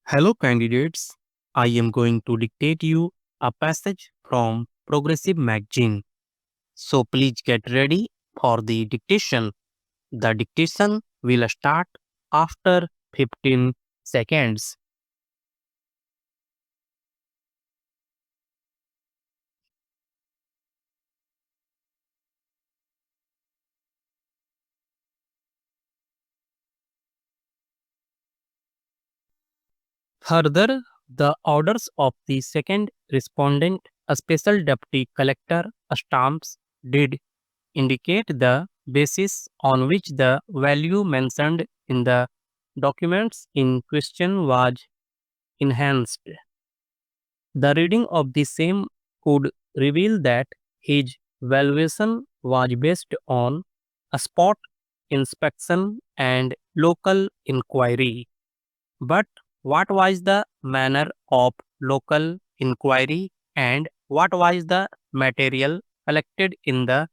Hello, candidates. I am going to dictate you a passage from Progressive Magazine. So please get ready for the dictation. The dictation will start after 15 seconds. Further, the orders of the second respondent, a special deputy collector, stamps did indicate the basis on which the value mentioned in the documents in question was enhanced. The reading of the same could reveal that his valuation was based on a spot inspection and local inquiry. But what was the manner of local inquiry and what was the material collected in the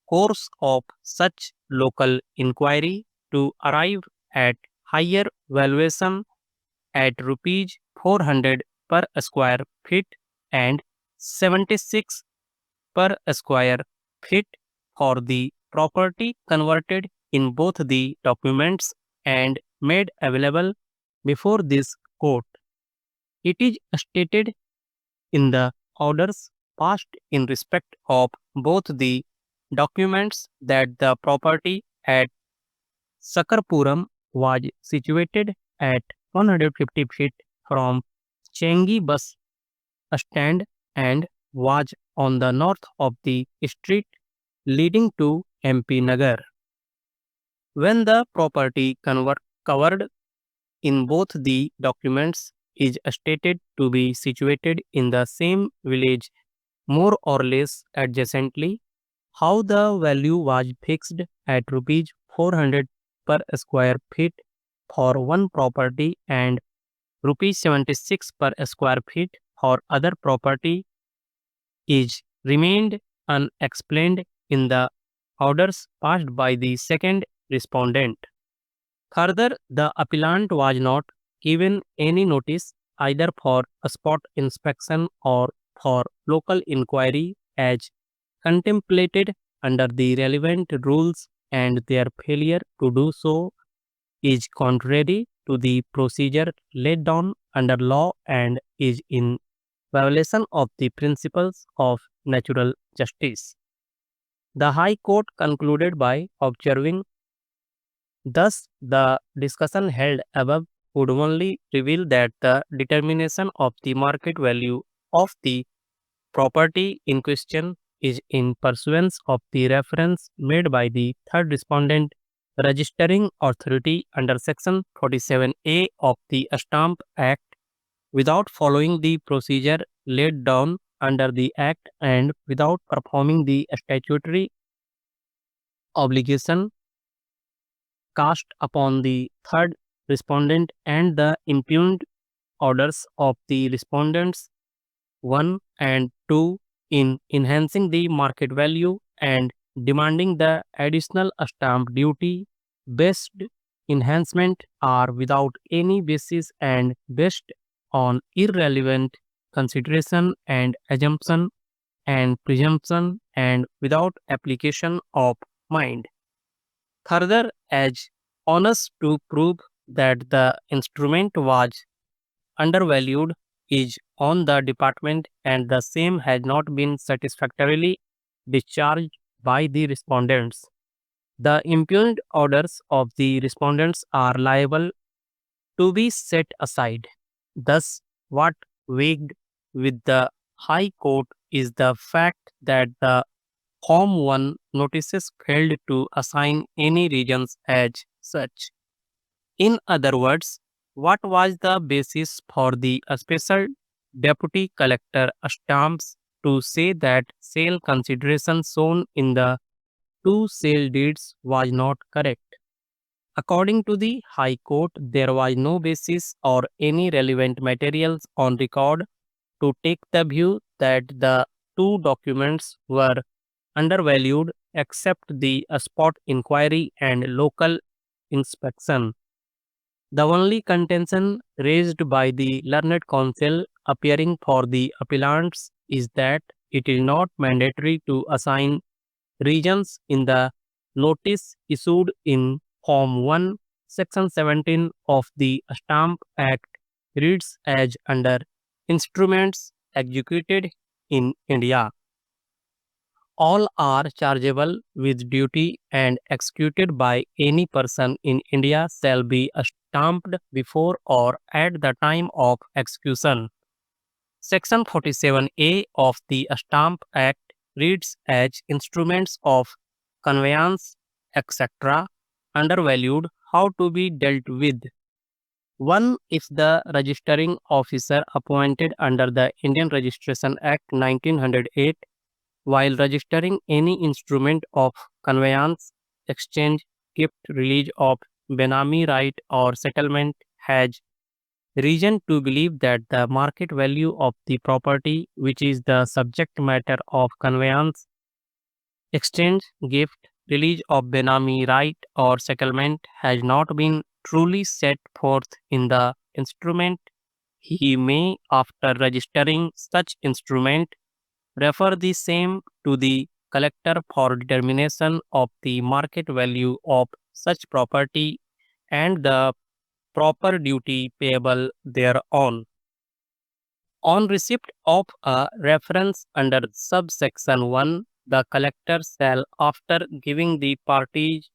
course of such local inquiry to arrive at higher valuation at rupees 400 per square feet and 76 per square feet for the property converted in both the documents and made available before this court. It is stated in the orders passed in respect of both the documents that the property at Sakarpuram was situated at 150 feet from Chengi bus stand and was on the north of the street leading to MP Nagar. When the property covered in both the documents is stated to be situated in the same village more or less adjacently, how the value was fixed at rupees 400 per square feet for one property and rupees 76 per square feet for other property is remained unexplained in the orders passed by the second respondent. Further, the appellant was not given any notice either for a spot inspection or for local inquiry as contemplated under the relevant rules, and their failure to do so is contrary to the procedure laid down under law and is in violation of the principles of natural justice. The High Court concluded by observing, thus, the discussion held above would only reveal that the determination of the market value of the property in question is in pursuance of the reference made by the third respondent registering authority under section 47A of the Stamp Act without following the procedure laid down under the act and without performing the statutory obligation cast upon the third respondent, and the impugned orders of the respondents 1 and 2 in enhancing the market value and demanding the additional stamp duty based enhancement are without any basis and based on irrelevant consideration and assumption and presumption and without application of mind. Further, as honest to prove that the instrument was undervalued is on the department and the same has not been satisfactorily discharged by the respondents. The impugned orders of the respondents are liable to be set aside. Thus, what weighed with the High Court is the fact that the Form 1 notices failed to assign any regions as such. In other words, what was the basis for the special deputy collector stamps to say that sale consideration shown in the two sale deeds was not correct? According to the High Court, there was no basis or any relevant materials on record to take the view that the two documents were undervalued except the spot inquiry and local inspection. The only contention raised by the learned counsel appearing for the appellants is that it is not mandatory to assign regions in the notice issued in Form 1, Section 17 of the Stamp Act reads as under instruments executed in India. All are chargeable with duty and executed by any person in India shall be stamped before or at the time of execution. Section 47A of the Stamp Act reads as instruments of conveyance, etc., undervalued, how to be dealt with. 1. If the registering officer appointed under the Indian Registration Act 1908 while registering any instrument of conveyance, exchange, gift, release of Benami right or settlement has reason to believe that the market value of the property, which is the subject matter of conveyance, exchange, gift, release of Benami right or settlement, has not been truly set forth in the instrument, he may, after registering such instrument, refer the same to the collector for determination of the market value of such property and the proper duty payable thereon. On receipt of a reference under subsection 1, the collector shall, after giving the parties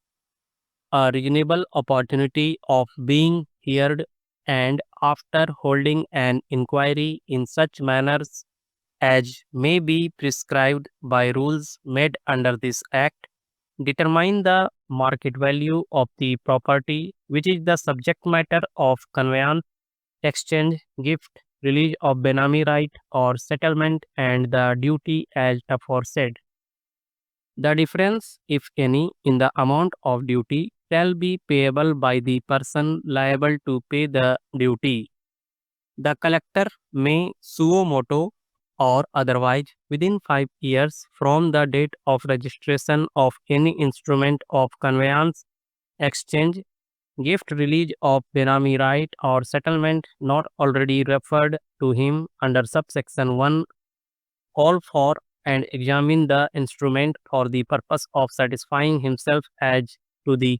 a reasonable opportunity of being heard and after holding an inquiry in such manners as may be prescribed by rules made under this Act, determine the market value of the property, which is the subject matter of conveyance, exchange, gift, release of Benami right or settlement, and the duty as aforesaid. The difference, if any, in the amount of duty shall be payable by the person liable to pay the duty. The collector may suo motu or otherwise within 5 years from the date of registration of any instrument of conveyance, exchange, gift, release of Benami right or settlement not already referred to him under subsection 1, call for and examine the instrument for the purpose of satisfying himself as to the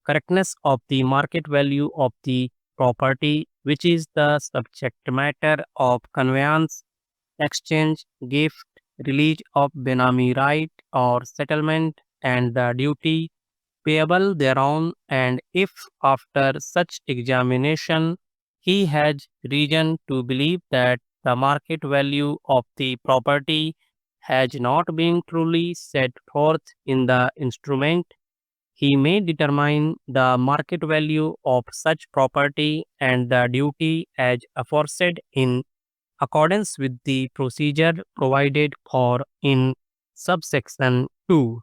correctness of the market value of the property, which is the subject matter of conveyance, exchange, gift, release of Benami right or settlement, and the duty payable thereon, and if after such examination he has reason to believe that the market value of the property has not been truly set forth in the instrument, he may determine the market value of such property and the duty as aforesaid in accordance with the procedure provided for in subsection 2.